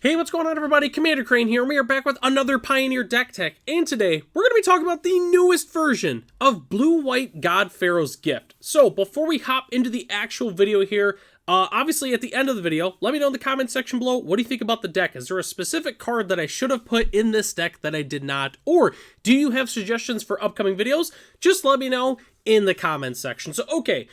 Hey, what's going on everybody? Commander Crane here, and we are back with another Pioneer deck tech, and today we're going to be talking about the newest version of Blue-White God-Pharaoh's Gift. So, before we hop into the actual video here, obviously at the end of the video, let me know in the comment section below, what do you think about the deck? Is there a specific card that I should have put in this deck that I did not? Or do you have suggestions for upcoming videos? Just let me know in the comment section. So, okay.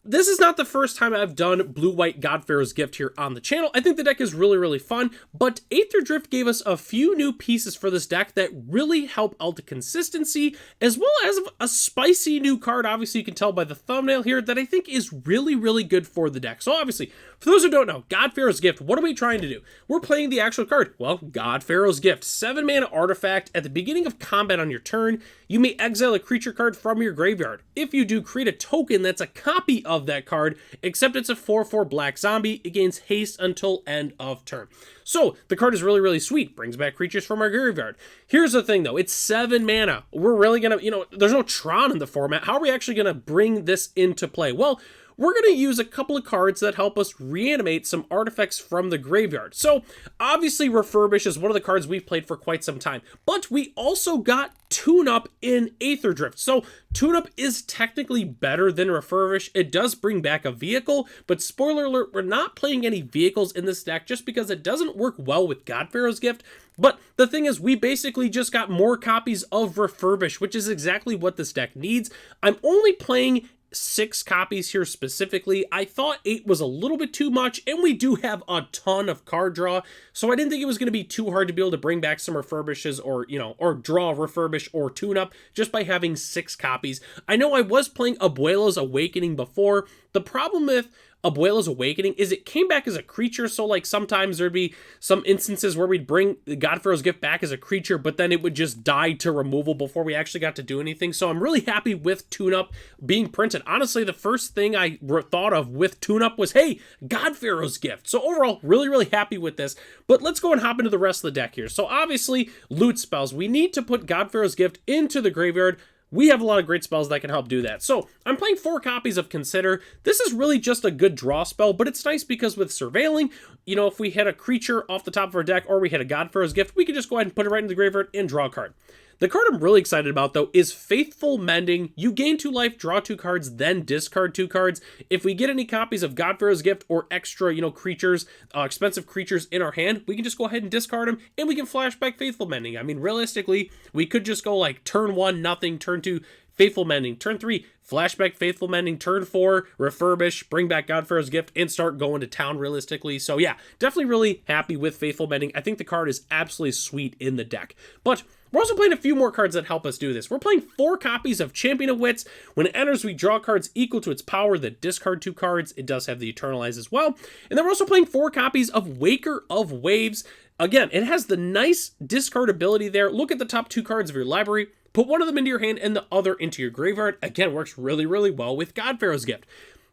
This is not the first time I've done Blue-White God-Pharaoh's Gift here on the channel. I think the deck is really fun, but Aether Drift gave us a few new pieces for this deck that really help out the consistency, as well as a spicy new card, obviously you can tell by the thumbnail here, that I think is really good for the deck. So obviously, for those who don't know, God-Pharaoh's Gift, what are we trying to do? We're playing the actual card. Well, God-Pharaoh's Gift, 7-mana artifact. At the beginning of combat on your turn, you may exile a creature card from your graveyard. If you do, create a token that's a copy of that card, except it's a 4/4 black zombie. It gains haste until end of turn. So the card is really sweet. Brings back creatures from our graveyard. Here's the thing though, it's 7 mana. We're really gonna, there's no Tron in the format. How are we actually gonna bring this into play? Well, we're going to use a couple of cards that help us reanimate some artifacts from the graveyard. So, obviously, Refurbish is one of the cards we've played for quite some time. But we also got Tune Up in Aether Drift. So, Tune Up is technically better than Refurbish. It does bring back a vehicle, but spoiler alert, we're not playing any vehicles in this deck just because it doesn't work well with God-Pharaoh's Gift. But the thing is, we basically just got more copies of Refurbish, which is exactly what this deck needs. I'm only playing 6 copies here specifically. I thought 8 was a little bit too much, and we do have a ton of card draw, so I didn't think it was going to be too hard to be able to bring back some Refurbishes or, or draw Refurbish or Tune Up just by having 6 copies. I know I was playing Abuelo's Awakening before. The problem with Abuelo's Awakening is it came back as a creature, so like sometimes there'd be some instances where we'd bring the God-Pharaoh's Gift back as a creature, but then it would just die to removal before we actually got to do anything. So I'm really happy with Tune Up being printed. Honestly, the first thing I thought of with Tune Up was, hey, God-Pharaoh's Gift. So overall, really happy with this. But let's go and hop into the rest of the deck here. So obviously, loot spells. We need to put God-Pharaoh's Gift into the graveyard. We have a lot of great spells that can help do that. So, I'm playing 4 copies of Consider. This is really just a good draw spell, but it's nice because with Surveilling, if we hit a creature off the top of our deck or we hit a God-Pharaoh's Gift, we can just go ahead and put it right into the graveyard and draw a card. The card I'm really excited about, though, is Faithful Mending. You gain 2 life, draw 2 cards, then discard 2 cards. If we get any copies of God-Pharaoh's Gift or extra, creatures, expensive creatures in our hand, we can just go ahead and discard them, and we can flashback Faithful Mending. I mean, realistically, we could just go like turn 1, nothing, turn 2, Faithful Mending, turn 3, flashback Faithful Mending, turn 4, Refurbish, bring back God-Pharaoh's Gift, and start going to town realistically. So yeah, definitely really happy with Faithful Mending. I think the card is absolutely sweet in the deck. But we're also playing a few more cards that help us do this. We're playing 4 copies of Champion of Wits. When it enters, we draw cards equal to its power, that discard 2 cards. It does have the Eternalize as well. And then we're also playing 4 copies of Waker of Waves. Again, it has the nice discard ability there. Look at the top 2 cards of your library. Put one of them into your hand and the other into your graveyard. Again, works really well with God-Pharaoh's Gift.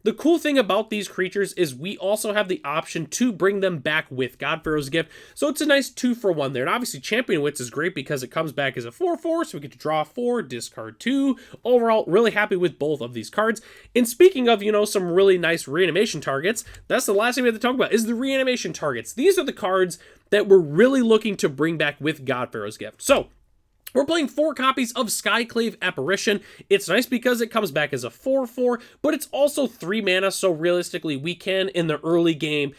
The cool thing about these creatures is we also have the option to bring them back with God-Pharaoh's Gift, so it's a nice 2-for-1 there. And obviously, Champion of Wits is great because it comes back as a 4/4, so we get to draw 4, discard 2. Overall, really happy with both of these cards. And speaking of, some really nice reanimation targets, that's the last thing we have to talk about, is the reanimation targets. These are the cards that we're really looking to bring back with God-Pharaoh's Gift. So, we're playing 4 copies of Skyclave Apparition. It's nice because it comes back as a 4/4, but it's also 3 mana, so realistically, we can, in the early game,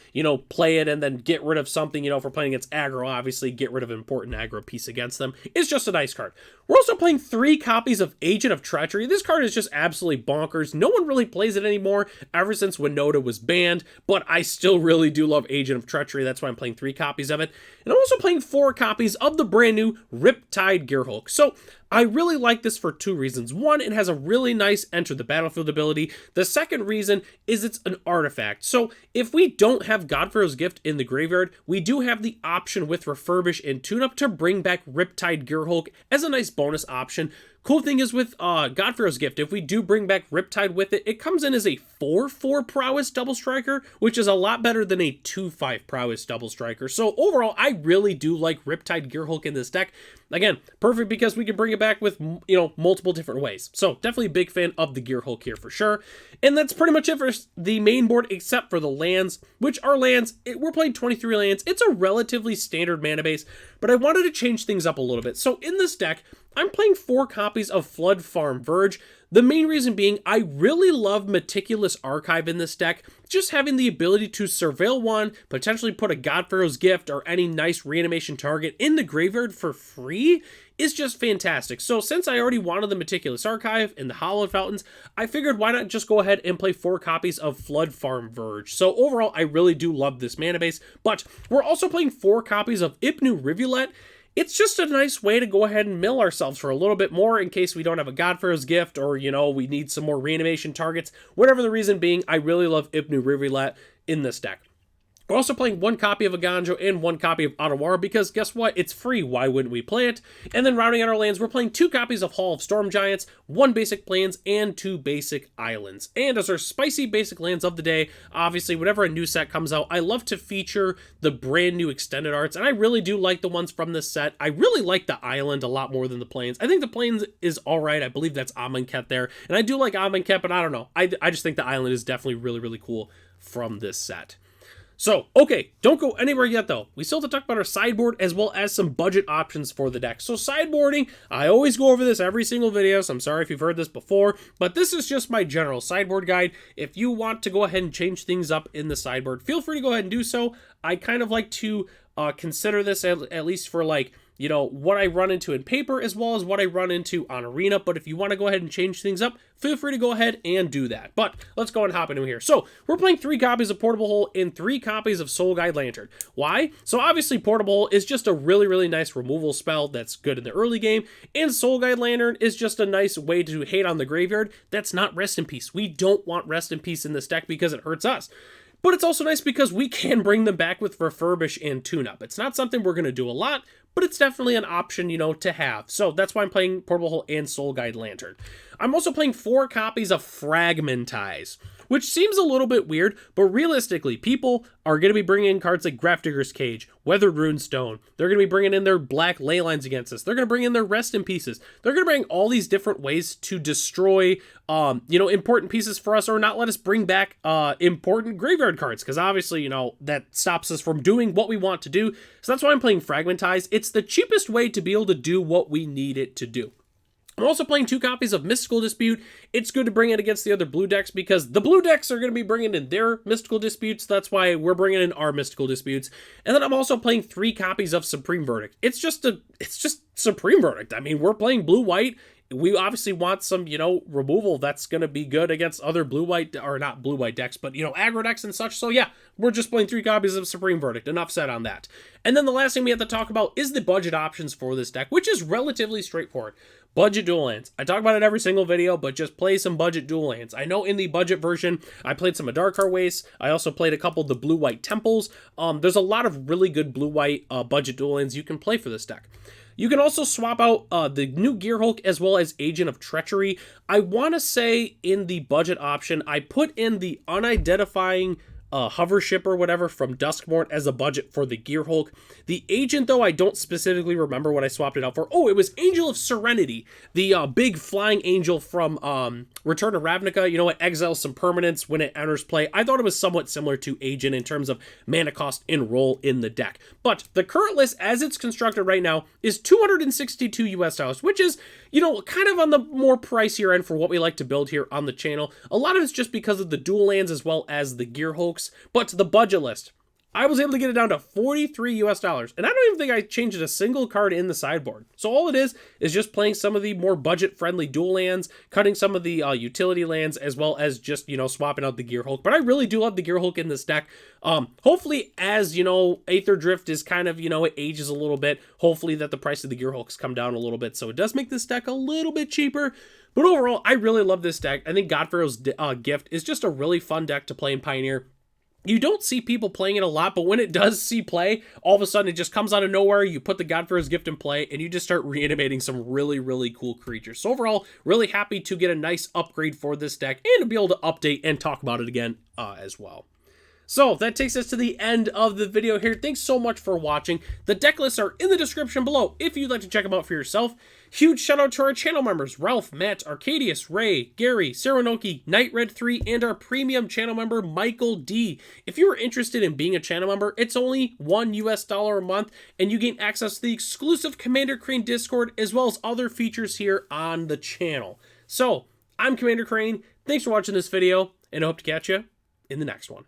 play it and then get rid of something, if we're playing against aggro, obviously, get rid of an important aggro piece against them. It's just a nice card. We're also playing 3 copies of Agent of Treachery. This card is just absolutely bonkers. No one really plays it anymore ever since Winota was banned, but I still really do love Agent of Treachery. That's why I'm playing 3 copies of it. And I'm also playing 4 copies of the brand new Riptide Gearhulk. So, I really like this for 2 reasons. One, it has a really nice enter the battlefield ability. The second reason is it's an artifact. So if we don't have God-Pharaoh's Gift in the graveyard, we do have the option with Refurbish and Tune Up to bring back Riptide Gearhulk as a nice bonus option. Cool thing is with God-Pharaoh's Gift, if we do bring back Riptide with it, it comes in as a 4/4 prowess double striker, which is a lot better than a 2/5 prowess double striker. So overall, I really do like Riptide Gearhulk in this deck. Again, perfect because we can bring it back with, multiple different ways. So definitely a big fan of the Gearhulk here for sure. And that's pretty much it for the main board, except for the lands, which are lands. We're playing 23 lands. It's a relatively standard mana base, but I wanted to change things up a little bit. So in this deck, I'm playing 4 copies of Flood Farm Verge. The main reason being, I really love Meticulous Archive in this deck. Just having the ability to surveil one, potentially put a God-Pharaoh's Gift or any nice reanimation target in the graveyard for free is just fantastic. So since I already wanted the Meticulous Archive and the Hallowed Fountains, I figured why not just go ahead and play 4 copies of Flood Farm Verge. So overall, I really do love this mana base, but we're also playing 4 copies of Ipnu Rivulet. It's just a nice way to go ahead and mill ourselves for a little bit more in case we don't have a God-Pharaoh's Gift or, we need some more reanimation targets. Whatever the reason being, I really love Ipnu Rivulet in this deck. We're also playing 1 copy of Aganjo and 1 copy of Otawara because guess what? It's free. Why wouldn't we play it? And then rounding out our lands, we're playing 2 copies of Hall of Storm Giants, 1 basic plains, and 2 basic islands. And as our spicy basic lands of the day, obviously, whenever a new set comes out, I love to feature the brand new extended arts, and I really do like the ones from this set. I really like the island a lot more than the plains. I think the plains is alright. I believe that's Amonkhet there. And I do like Amonkhet, but I don't know. I just think the island is definitely really, really cool from this set. So, okay, don't go anywhere yet though. We still have to talk about our sideboard as well as some budget options for the deck. So sideboarding, I always go over this every single video, so I'm sorry if you've heard this before, but this is just my general sideboard guide. If you want to go ahead and change things up in the sideboard, feel free to go ahead and do so. I kind of like to consider this at least for what I run into in paper as well as what I run into on Arena. But if you want to go ahead and change things up, feel free to go ahead and do that. But let's go and hop into here. So we're playing 3 copies of Portable Hole and 3 copies of Soul Guide Lantern. Why? So obviously Portable Hole is just a really, really nice removal spell that's good in the early game. And Soul Guide Lantern is just a nice way to hate on the graveyard. That's not Rest in Peace. We don't want Rest in Peace in this deck because it hurts us. But it's also nice because we can bring them back with Refurbish and Tune Up. It's not something we're going to do a lot, but it's definitely an option, to have. So that's why I'm playing Portable Hole and Soul Guide Lantern. I'm also playing 4 copies of Fragmentize, which seems a little bit weird, but realistically, people are going to be bringing in cards like Grafdigger's Cage, Weathered Runestone. They're going to be bringing in their black ley lines against us. They're going to bring in their Rest in Pieces. They're going to bring all these different ways to destroy, important pieces for us or not let us bring back important graveyard cards because obviously, that stops us from doing what we want to do. So that's why I'm playing Fragmentize. It's the cheapest way to be able to do what we need it to do. I'm also playing 2 copies of Mystical Dispute. It's good to bring it against the other blue decks because the blue decks are going to be bringing in their Mystical Disputes. That's why we're bringing in our Mystical Disputes. And then I'm also playing 3 copies of Supreme Verdict. It's just Supreme Verdict. I mean, we're playing blue-white. We obviously want some, removal that's going to be good against other blue-white, or not blue-white decks, but, aggro decks and such. So yeah, we're just playing 3 copies of Supreme Verdict. Enough said on that. And then the last thing we have to talk about is the budget options for this deck, which is relatively straightforward. Budget dual lands. I talk about it every single video, but just play some budget dual lands. I know in the budget version, I played some of Darkheart Waste. I also played a couple of the blue-white temples. There's a lot of really good blue-white budget dual lands you can play for this deck. You can also swap out the new Gearhulk as well as Agent of Treachery. I want to say in the budget option, I put in the unidentifying hover ship or whatever from Duskmorn as a budget for the Gearhulk. The agent, though, I don't specifically remember what I swapped it out for. Oh, it was Angel of Serenity, the big flying angel from Return to Ravnica. It exiles some permanents when it enters play. I thought it was somewhat similar to Agent in terms of mana cost and role in the deck. But the current list, as it's constructed right now, is $262 US, which is, kind of on the more pricier end for what we like to build here on the channel. A lot of it's just because of the dual lands as well as the Gearhulks. But the budget list, I was able to get it down to $43 US, and I don't even think I changed a single card in the sideboard. So all it is just playing some of the more budget-friendly dual lands, cutting some of the utility lands, as well as just, swapping out the Gearhulk. But I really do love the Gearhulk in this deck. Hopefully, as, Aether Drift is kind of, it ages a little bit, hopefully that the price of the Gearhulks come down a little bit. So it does make this deck a little bit cheaper. But overall, I really love this deck. I think God-Pharaoh's Gift is just a really fun deck to play in Pioneer. You don't see people playing it a lot, but when it does see play, all of a sudden it just comes out of nowhere. You put the God-Pharaoh's Gift in play, and you just start reanimating some really, really cool creatures. So overall, really happy to get a nice upgrade for this deck and to be able to update and talk about it again as well. So that takes us to the end of the video here. Thanks so much for watching. The deck lists are in the description below if you'd like to check them out for yourself. Huge shout out to our channel members, Ralph, Matt, Arcadius, Ray, Gary, Saranoki, Night Red 3, and our premium channel member, Michael D. If you are interested in being a channel member, it's only $1 US a month, and you gain access to the exclusive Commander Crane Discord, as well as other features here on the channel. So, I'm Commander Crane. Thanks for watching this video, and I hope to catch you in the next one.